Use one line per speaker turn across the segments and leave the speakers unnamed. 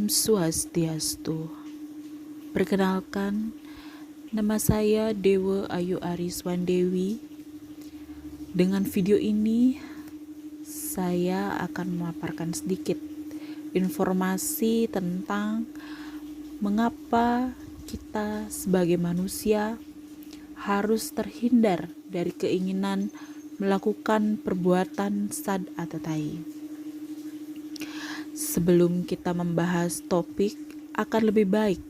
Om Swastiastu. Perkenalkan, nama saya Dewa Ayu Ariswandewi. Dengan video ini, saya akan memaparkan sedikit informasi tentang mengapa kita sebagai manusia harus terhindar dari keinginan melakukan perbuatan sad atau tai. Sebelum kita membahas topik, akan lebih baik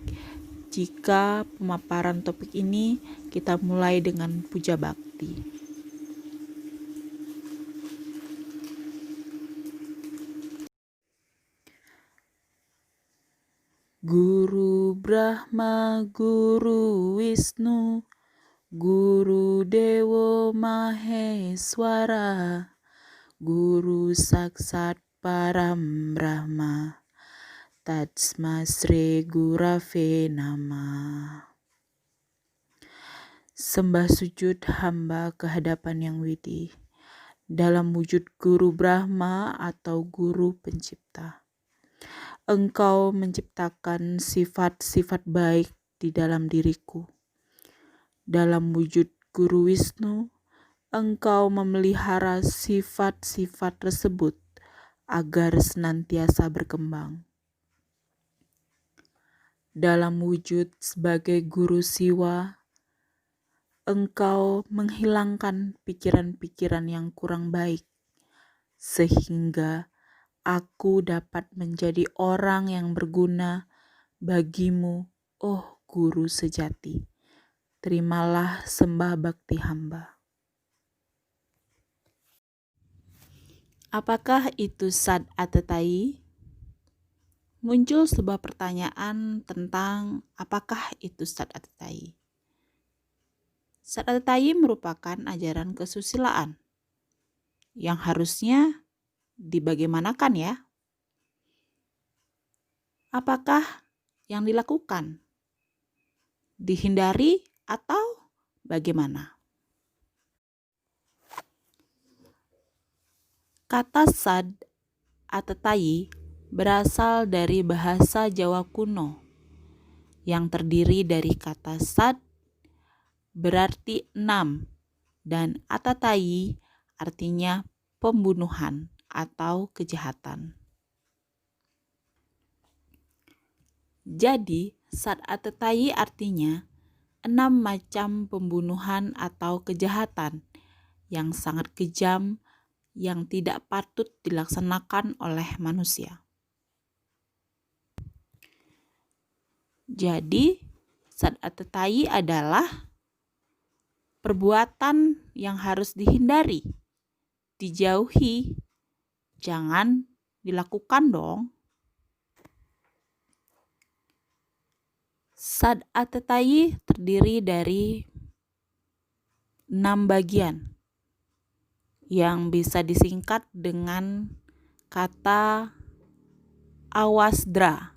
jika pemaparan topik ini kita mulai dengan puja bakti. Guru Brahma, Guru Wisnu, Guru Dewa Maheswara, Guru Saksat Param Brahma, Tatsma Sri Gurave Namah. Sembah sujud hamba kehadapan Yang Widih dalam wujud Guru Brahma atau Guru Pencipta. Engkau menciptakan sifat-sifat baik di dalam diriku. Dalam wujud Guru Wisnu, Engkau memelihara sifat-sifat tersebut agar senantiasa berkembang. Dalam wujud sebagai Guru Siwa, Engkau menghilangkan pikiran-pikiran yang kurang baik, sehingga aku dapat menjadi orang yang berguna bagimu, oh Guru sejati. Terimalah sembah bakti hamba. Apakah itu sad atau tai? Muncul sebuah pertanyaan tentang apakah itu sad atau tai. Sad atau tai merupakan ajaran kesusilaan yang harusnya dibagaimanakan ya? Apakah yang dilakukan? Dihindari atau bagaimana? Kata sad atau tai berasal dari bahasa Jawa kuno yang terdiri dari kata sad berarti 6 dan atatai artinya pembunuhan atau kejahatan. Jadi sad atau tai artinya 6 macam pembunuhan atau kejahatan yang sangat kejam yang tidak patut dilaksanakan oleh manusia. Jadi, sad atau tai adalah perbuatan yang harus dihindari, dijauhi, jangan dilakukan dong. Sad atau tai terdiri dari 6 bagian yang bisa disingkat dengan kata awasdra.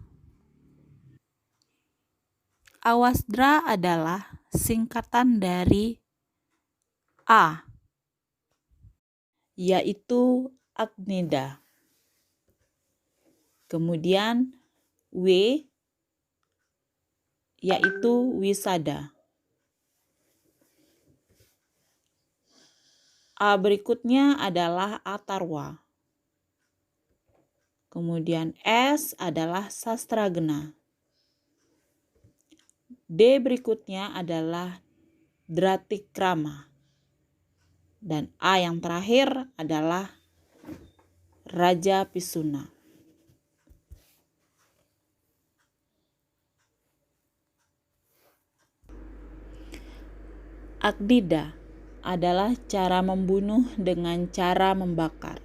Awasdra adalah singkatan dari A, yaitu Agnida. Kemudian W, yaitu Wisada. A berikutnya adalah Atarwa. Kemudian S adalah Sastragena. D berikutnya adalah Dratikrama. Dan A yang terakhir adalah Raja Pisuna. Agdida adalah cara membunuh dengan cara membakar.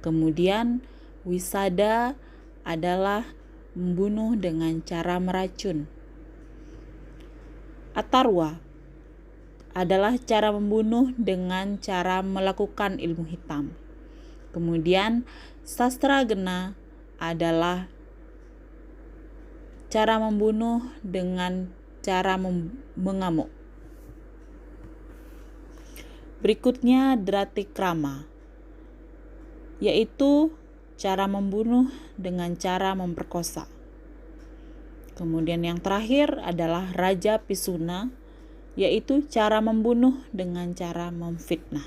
Kemudian Wisada adalah membunuh dengan cara meracun. Atarwa adalah cara membunuh dengan cara melakukan ilmu hitam. Kemudian Sastragena adalah cara membunuh dengan cara mengamuk. Berikutnya Dratikrama, yaitu cara membunuh dengan cara memperkosa. Kemudian yang terakhir adalah Raja Pisuna, yaitu cara membunuh dengan cara memfitnah.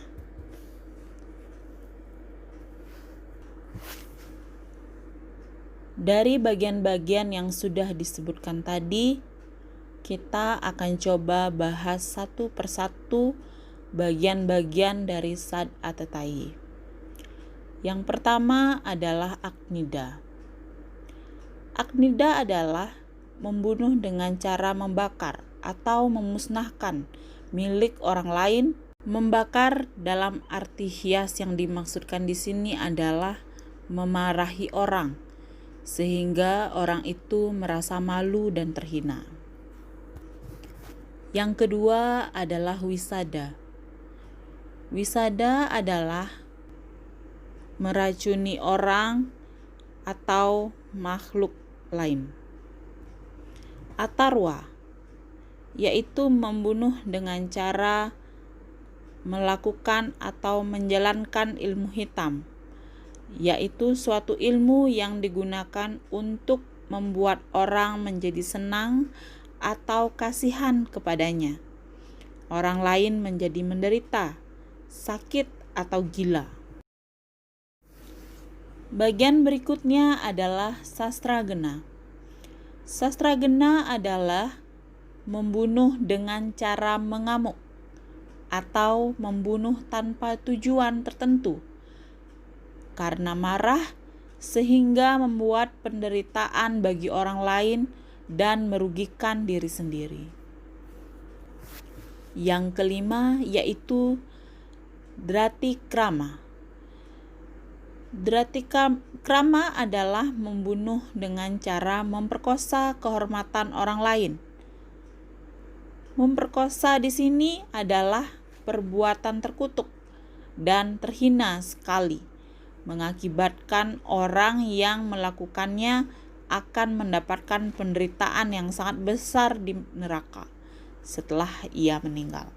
Dari bagian-bagian yang sudah disebutkan tadi, kita akan coba bahas satu persatu bagian-bagian dari Sad Atetai. Yang pertama adalah Aknida. Aknida adalah membunuh dengan cara membakar atau memusnahkan milik orang lain. Membakar dalam arti hias yang dimaksudkan di sini adalah memarahi orang, sehingga orang itu merasa malu dan terhina. Yang kedua adalah wisada. Wisada adalah meracuni orang atau makhluk lain. Atarwa, yaitu membunuh dengan cara melakukan atau menjalankan ilmu hitam, yaitu suatu ilmu yang digunakan untuk membuat orang menjadi senang atau kasihan kepadanya. Orang lain menjadi menderita, sakit, atau gila. Bagian berikutnya adalah sastragena. Sastragena adalah membunuh dengan cara mengamuk atau membunuh tanpa tujuan tertentu karena marah sehingga membuat penderitaan bagi orang lain dan merugikan diri sendiri. Yang kelima yaitu Dratikrama. Dratikrama adalah membunuh dengan cara memperkosa kehormatan orang lain. Memperkosa di sini adalah perbuatan terkutuk dan terhina sekali, mengakibatkan orang yang melakukannya akan mendapatkan penderitaan yang sangat besar di neraka setelah ia meninggal.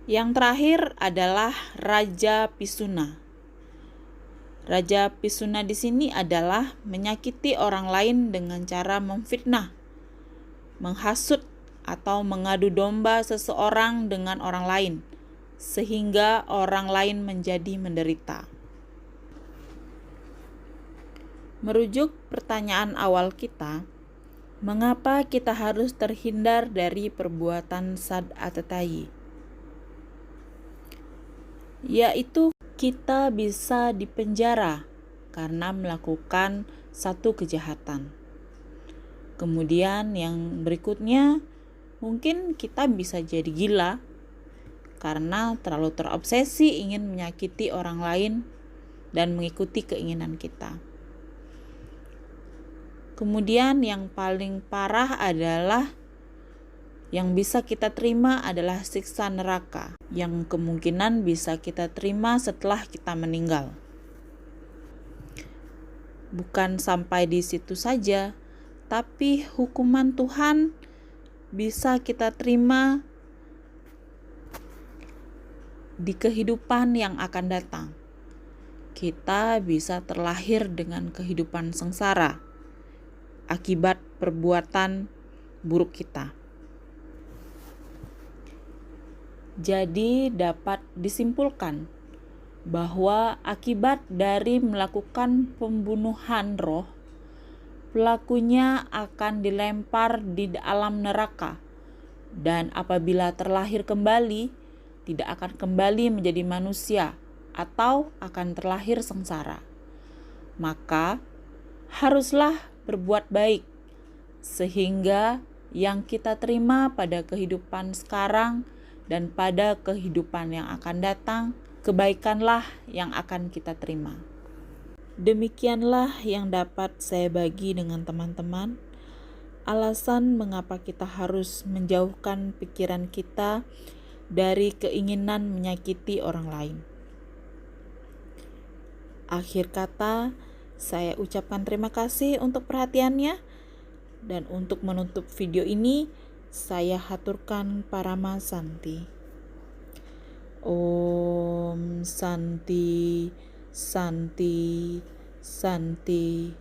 Yang terakhir adalah Raja Pisuna. Raja Pisuna di sini adalah menyakiti orang lain dengan cara memfitnah, menghasut atau mengadu domba seseorang dengan orang lain, sehingga orang lain menjadi menderita. Merujuk pertanyaan awal kita, mengapa kita harus terhindar dari perbuatan Sad Atetai? Yaitu kita bisa dipenjara karena melakukan satu kejahatan. Kemudian yang berikutnya, mungkin kita bisa jadi gila karena terlalu terobsesi ingin menyakiti orang lain dan mengikuti keinginan kita. Kemudian yang paling parah adalah yang bisa kita terima adalah siksa neraka, yang kemungkinan bisa kita terima setelah kita meninggal. Bukan sampai di situ saja, tapi hukuman Tuhan bisa kita terima di kehidupan yang akan datang. Kita bisa terlahir dengan kehidupan sengsara akibat perbuatan buruk kita. Jadi dapat disimpulkan bahwa akibat dari melakukan pembunuhan roh, pelakunya akan dilempar di alam neraka, dan apabila terlahir kembali, tidak akan kembali menjadi manusia atau akan terlahir sengsara. Maka haruslah berbuat baik, sehingga yang kita terima pada kehidupan sekarang dan pada kehidupan yang akan datang, kebaikanlah yang akan kita terima. Demikianlah yang dapat saya bagi dengan teman-teman. Alasan mengapa kita harus menjauhkan pikiran kita dari keinginan menyakiti orang lain. Akhir kata, saya ucapkan terima kasih untuk perhatiannya, dan untuk menutup video ini, saya haturkan Parama Santi. Om Santi, Santi, Santi.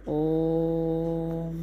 Om.